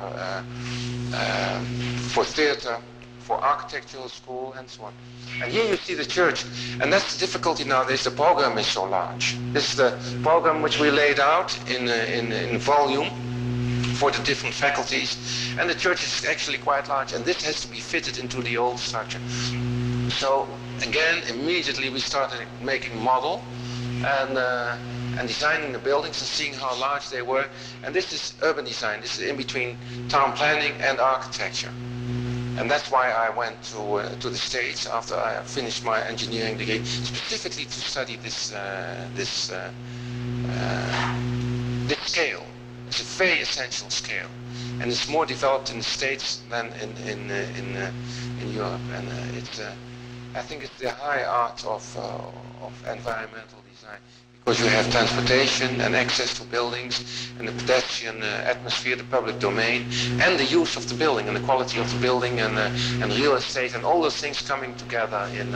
theater, for architectural school, and so on. And here you see the church, and that's the difficulty nowadays. The program is so large. This is the program which we laid out in volume for the different faculties, and the church is actually quite large, and this has to be fitted into the old structure. So again, immediately we started making model and designing the buildings and seeing how large they were. And this is urban design. This is in between town planning and architecture. And that's why I went to the States after I finished my engineering degree, specifically to study this scale. It's a very essential scale, and it's more developed in the States than in Europe. And I think it's the high art of environmental design, because you have transportation and access to buildings and the pedestrian atmosphere, the public domain, and the use of the building and the quality of the building and real estate and all those things coming together in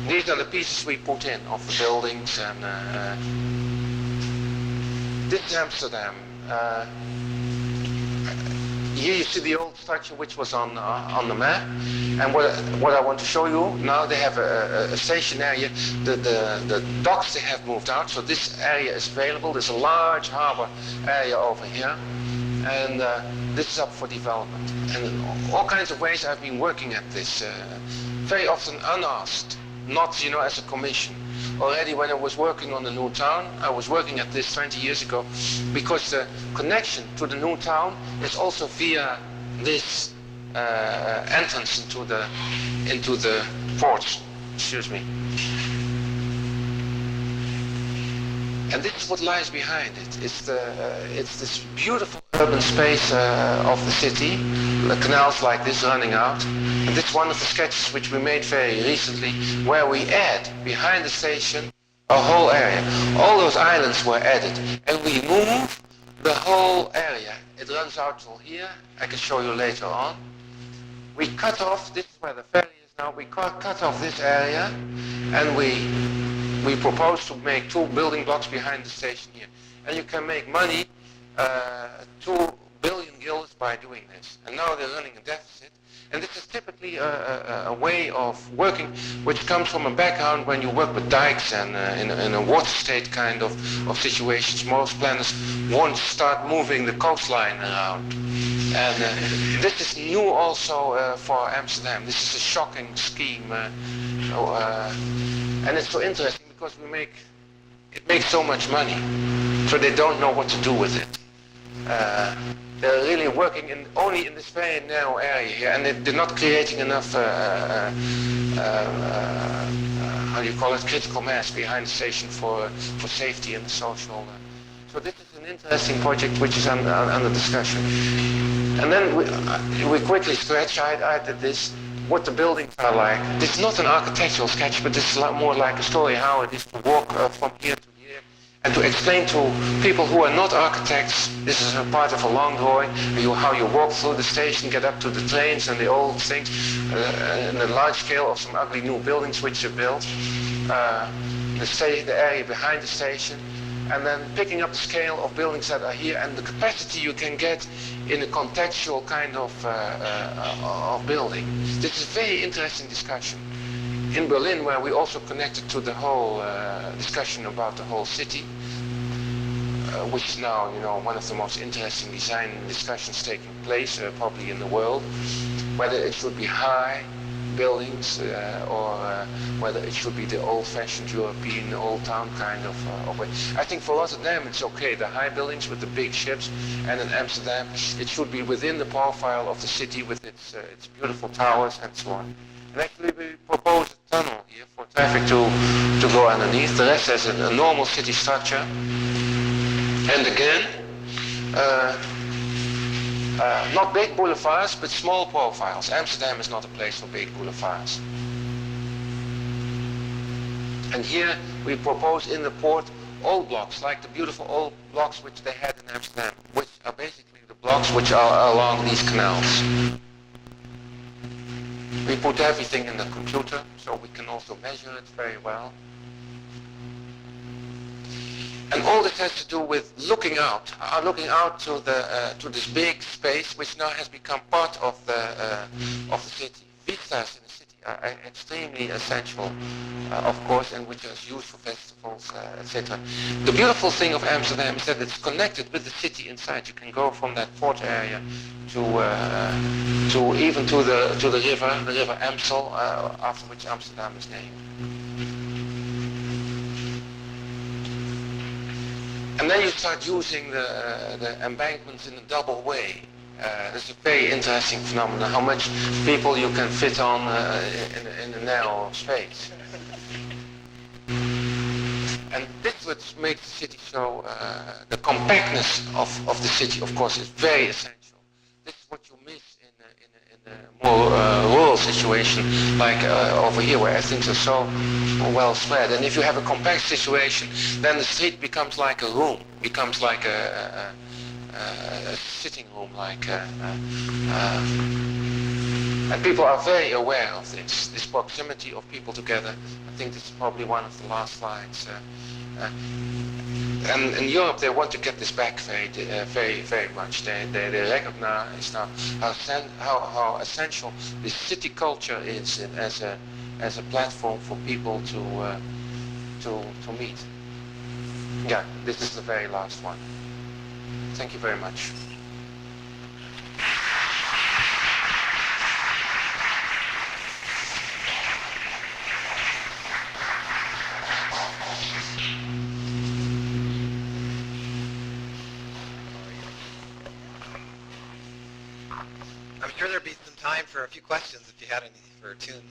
These are the pieces we put in of the buildings, and this is Amsterdam. Here you see the old structure which was on the map, and what I want to show you now, they have a station area. The docks, they have moved out, so this area is available. There's a large harbor area over here, and this is up for development. And in all kinds of ways I've been working at this, very often unasked, not as a commission. Already when I was working on the new town, I was working at this 20 years ago, because the connection to the new town is also via this entrance into the ports. Excuse me. And this is what lies behind it. It's this beautiful urban space of the city, the canals like this running out. And this is one of the sketches which we made very recently, where we add behind the station a whole area. All those islands were added, and we move the whole area. It runs out till here. I can show you later on. We cut off, this is where the ferry is now, we cut off this area, and we propose to make 2 building blocks behind the station here. And you can make money, 2 billion guilders by doing this. And now they're running a deficit. And this is typically a way of working which comes from a background when you work with dikes and in a water state kind of situations. Most planners want to start moving the coastline around. And this is new also for Amsterdam. This is a shocking scheme. And it's so interesting because it makes so much money, so they don't know what to do with it. They're really working only in this very narrow area here, and they're not creating enough, how do you call it, critical mass behind the station for safety and the social. So this is an interesting project which is under discussion. And then we quickly scratch, I did this, what the buildings are like. This is not an architectural sketch, but this is more like a story how it is to walk from here to here and to explain to people who are not architects. This is a part of a long drawing, how you walk through the station, get up to the trains and the old things, and the large scale of some ugly new buildings which are built, the area behind the station, and then picking up the scale of buildings that are here and the capacity you can get in a contextual kind of building. This is a very interesting discussion. In Berlin, where we also connected to the whole discussion about the whole city, which is now, one of the most interesting design discussions taking place, probably in the world, whether it should be high buildings or whether it should be the old-fashioned European old town kind of way. I think for Rotterdam it's okay, the high buildings with the big ships, and in Amsterdam it should be within the profile of the city with its beautiful towers and so on. And actually we propose a tunnel here for traffic to go underneath. The rest is a normal city structure. And again, not big boulevards, but small profiles. Amsterdam is not a place for big boulevards. And here we propose in the port old blocks, like the beautiful old blocks which they had in Amsterdam, which are basically the blocks which are along these canals. We put everything in the computer, so we can also measure it very well. And all this has to do with looking out to this big space, which now has become part of the city. Vistas in the city are extremely essential, of course, and which is used for festivals, etc. The beautiful thing of Amsterdam is that it's connected with the city inside. You can go from that port area to even to the river Amstel, after which Amsterdam is named. And then you start using the embankments in a double way. It's a very interesting phenomenon, how much people you can fit on in a narrow space. And this is what makes the city so, the compactness of the city, of course, is very essential. This is what you miss in a more rural situation, like over here, where things are so well spread. And if you have a compact situation, then the street becomes like a room, becomes like a sitting room, like And people are very aware of this proximity of people together. I think this is probably one of the last slides. And in Europe, they want to get this back very much. They recognize now how essential this city culture is as a platform for people to meet. Yeah, this is the very last one. Thank you very much. I'm sure there'd be some time for a few questions if you had any for Teun.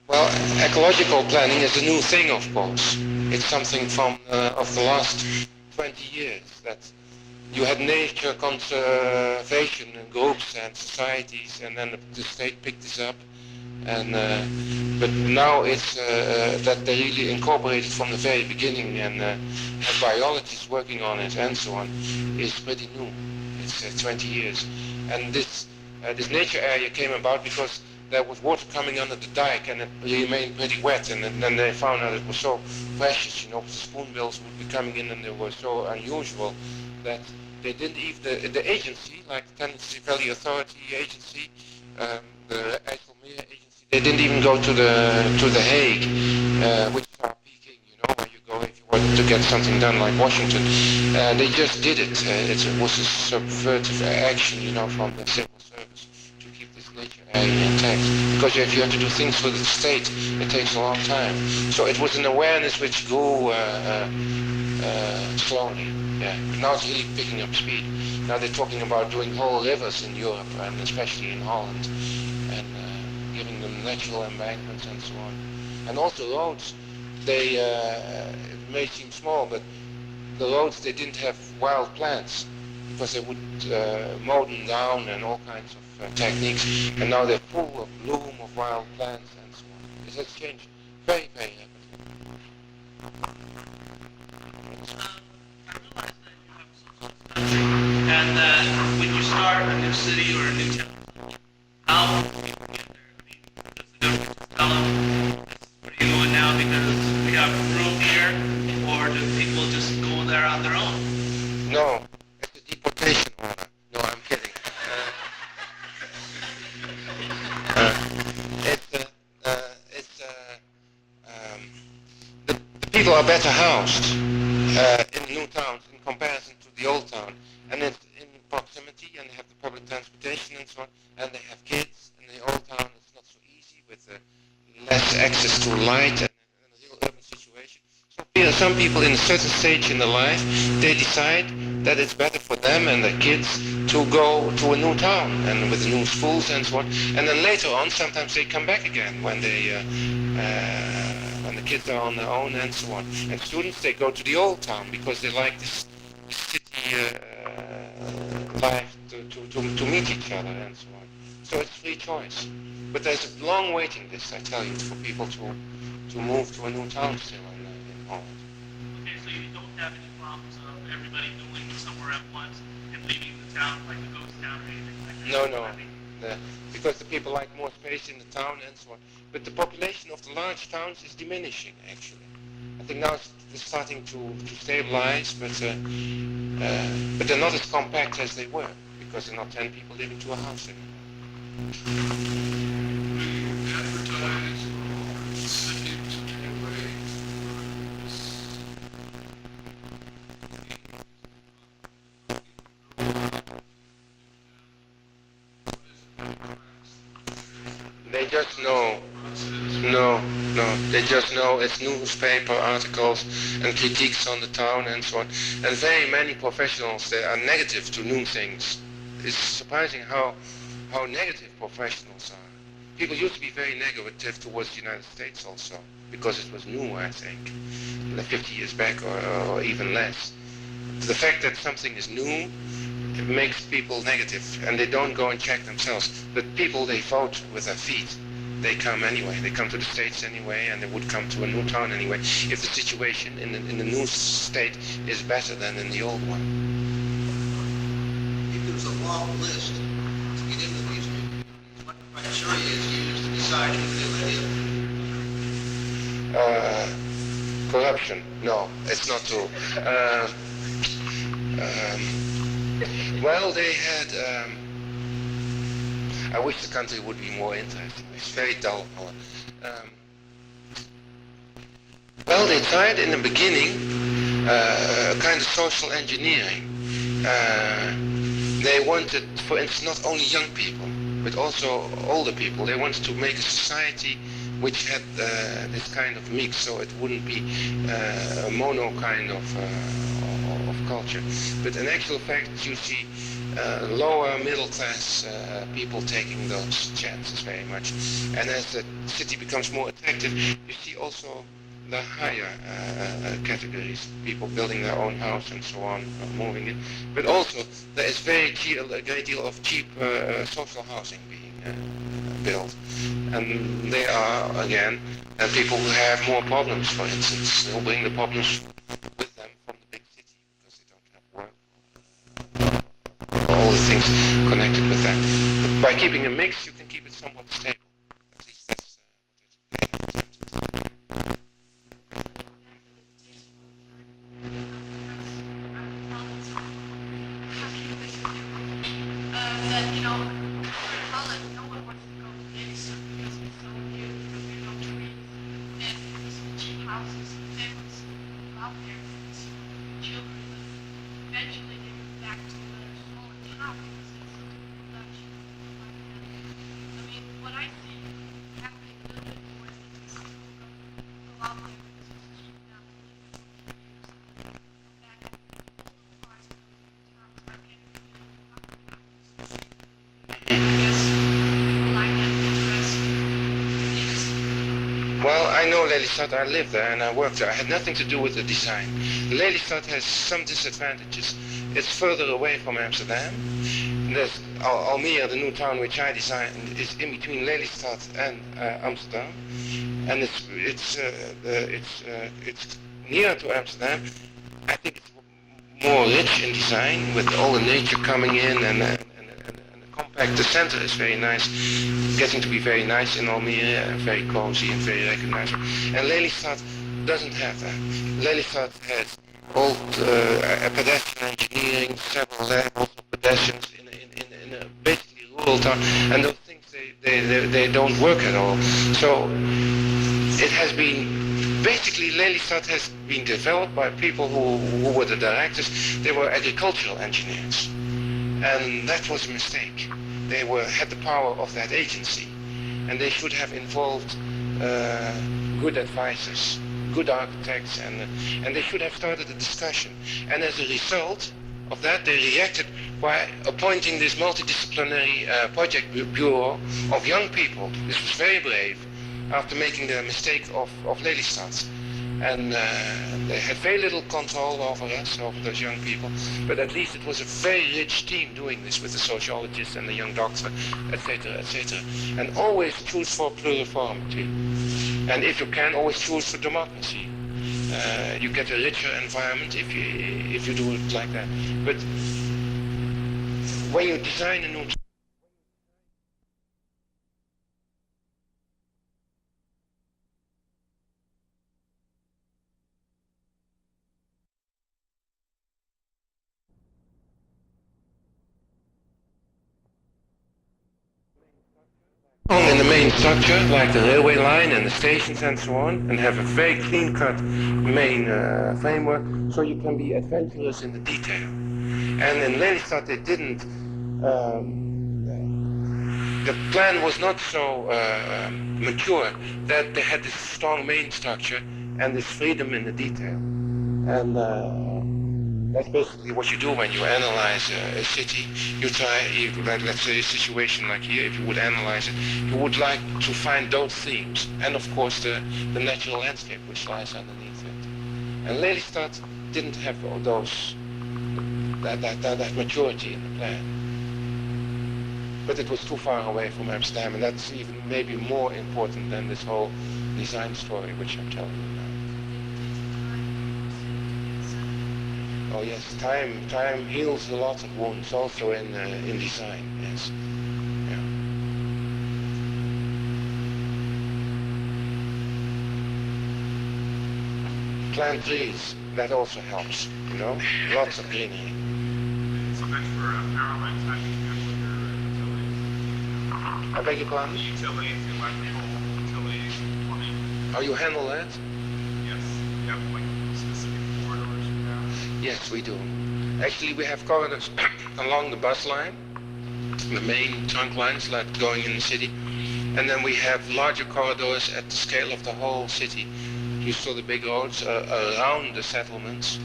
Well, ecological planning is a new thing, of course. It's something from of the last 20 years that you had nature conservation groups and societies, and then the state picked this up. And but now it's that they really incorporate it from the very beginning, and have biologists working on it and so on. Is pretty new. It's 20 years, and this nature area came about because there was water coming under the dike, and it remained pretty wet, and then they found out it was so precious, you know, the spoonbills would be coming in, and they were so unusual that they didn't even, the agency, like the Tennessee Valley Authority agency, the IJsselmeer agency, they didn't even go to the Hague, which are Peking, you know, where you go if you want to get something done, like Washington. They just did it. It was a subversive action, you know, from the civil service to keep this nature area intact. Because if you have to do things for the state, it takes a long time. So it was an awareness which grew slowly. Yeah. But now it's really picking up speed. Now they're talking about doing whole rivers in Europe, and especially in Holland, and giving them natural embankments and so on. And also roads. They it may seem small, but the roads, they didn't have wild plants because they would mow them down and all kinds of techniques, and now they're full of bloom of wild plants and so on. It has changed very, very rapidly. And when you start a new city or a new town, how do people get there? I mean, does the government just tell them, what are you doing now because we have room here, or do people just go there on their own? No, it's a deportation order. No, I'm kidding. The people are better housed in the new towns in comparison to the old town, and it's in proximity, and they have the public transportation and so on, and they have kids. In the old town, it's not so easy with less access to light and a real urban situation. So some people in a certain stage in their life, they decide that it's better for them and their kids to go to a new town and with new schools and so on. And then later on, sometimes they come back again when the kids are on their own and so on. And students, they go to the old town because they like this city life to meet each other and so on. So it's free choice. But there's a long waiting list, I tell you, for people to move to a new town still in Holland. Okay, so you don't have any problems of everybody going somewhere at once and leaving the town like a ghost town or anything like that? No. Because the people like more space in the town and so on. But the population of the large towns is diminishing, actually. I think now it's starting to stabilize, but they're not as compact as they were, because there are not 10 people living to a house anymore. They just know. No. They just know it's newspaper articles and critiques on the town and so on. And very many professionals, they are negative to new things. It's surprising how negative professionals are. people used to be very negative towards the United States also, because it was new, I think, like 50 years back or even less. The fact that something is new, it makes people negative, and they don't go and check themselves. But people, they vote with their feet. They come anyway. They come to the States anyway, and they would come to a new town anyway, if the situation in the new state is better than in the old one. If there's a long list to get into these new communities, what criteria is used to decide if they let in? Corruption? No, it's not true. Well, they had. I wish the country would be more interesting. It's very dull. Well, they tried in the beginning kind of social engineering. They wanted, for instance, not only young people, but also older people. They wanted to make a society which had this kind of mix, so it wouldn't be a mono kind of culture. But in actual fact, you see lower middle class people taking those chances very much. And as the city becomes more attractive, you see also the higher categories, people building their own house and so on, moving in. But also there is a great deal of cheap social housing being built. And they are, again, people who have more problems, for instance. They'll bring the problems with them from the big city because they don't have work. All the things connected with that. But by keeping a mix, you can keep it somewhat stable. At least that's that, you know, in Holland, no one wants to go to any certain because it's so new, because there are no trees, and these cheap houses, families out there, these children, but eventually they move back to a smaller town because it's production and stuff like that. I mean, what I see happening a little bit more is that these people go out there because it's cheap now to live for 2 years, come back and overprice those towns are getting Well, I know Lelystad. I lived there and I worked there. I had nothing to do with the design. Lelystad has some disadvantages. It's further away from Amsterdam. There's Almere, the new town which I designed, is in between Lelystad and Amsterdam, and it's near to Amsterdam. I think it's more rich in design with all the nature coming in and the compact. The center is very nice, getting to be very nice in Almere, very cozy and very recognizable. And Lelystad doesn't have that. Lelystad has old pedestrian engineering, several levels of pedestrians in a basically rural town, and those things they don't work at all. So it has been. Basically, Lelystad has been developed by people who were the directors. They were agricultural engineers, and that was a mistake. They had the power of that agency, and they should have involved good advisors, good architects, and they should have started a discussion. And as a result of that, they reacted by appointing this multidisciplinary project bureau of young people. This was very brave, after making the mistake of Lelystad. And they had very little control over us, over those young people, but at least it was a very rich team doing this with the sociologist and the young doctor, etc., etc. And always choose for pluriformity. And if you can, always choose for democracy. You get a richer environment if you do it like that. But when you design a new in the main structure, like the railway line and the stations and so on, and have a very clean-cut main framework, so you can be adventurous in the detail. And in Lelystad they didn't, the plan was not so mature that they had this strong main structure and this freedom in the detail. And That's basically what you do when you analyze a city. You try, like, let's say a situation like here, if you would analyze it, you would like to find those themes. And of course the natural landscape which lies underneath it. And Lelystad didn't have all those, that maturity in the plan. But it was too far away from Amsterdam, and that's even maybe more important than this whole design story which I'm telling you now. Oh yes, time heals a lot of wounds, also in design. Yes, yeah. Plant trees, that also helps. You know, lots of greenery. So much for power lines, how do you handle your utilities? I beg your pardon? Utilities, electrical, utilities, plumbing. How you handle that? Yes, you have like specific corridors you have. Yes, we do. Actually, we have corridors along the bus line, the main trunk lines like going in the city, and then we have larger corridors at the scale of the whole city. You saw the big roads around the settlements,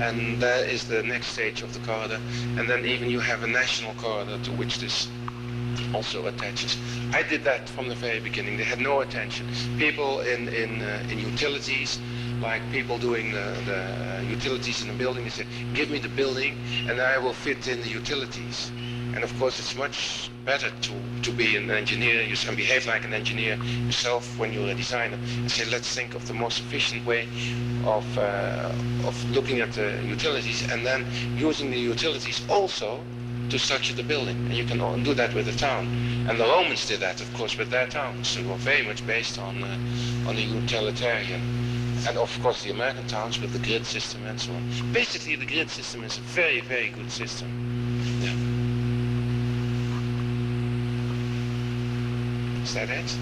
and that is the next stage of the corridor. And then even you have a national corridor to which this also attaches. I did that from the very beginning. They had no attention. People in utilities, like people doing the utilities in the building, they said, give me the building and I will fit in the utilities. And of course it's much better to be an engineer and behave like an engineer yourself when you're a designer and say, let's think of the most efficient way of looking at the utilities and then using the utilities also to structure the building. And you can do that with a town. And the Romans did that, of course, with their towns. They were very much based on the utilitarian. And of course the American towns with the grid system and so on. Basically the grid system is a very, very good system. Yeah. Is that it?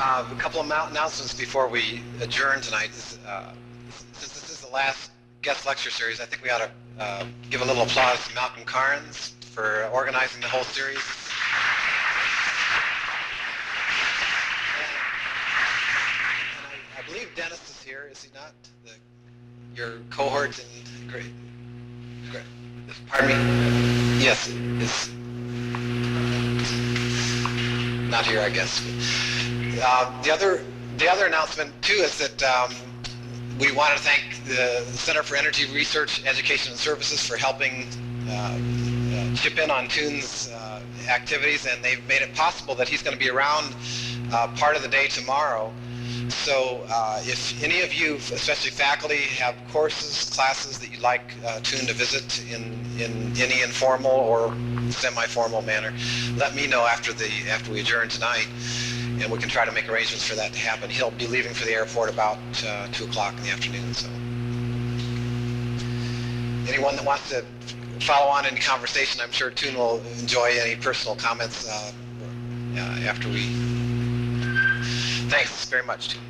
A couple of announcements before we adjourn tonight. Since this is the last guest lecture series, I think we ought to give a little applause to Malcolm Carnes for organizing the whole series. And I believe Dennis is here, is he not? Your cohort in great. Pardon me? Yes, is not here, I guess. The other announcement too is that we want to thank the Center for Energy Research, Education and Services for helping chip in on Teun's activities, and they've made it possible that he's going to be around part of the day tomorrow. So if any of you, especially faculty, have courses, classes that you'd like Teun to visit in any informal or semi-formal manner, let me know after we adjourn tonight, and we can try to make arrangements for that to happen. He'll be leaving for the airport about 2 o'clock in the afternoon. So anyone that wants to follow on in conversation, I'm sure Teun will enjoy any personal comments after we... Thanks very much, Teun.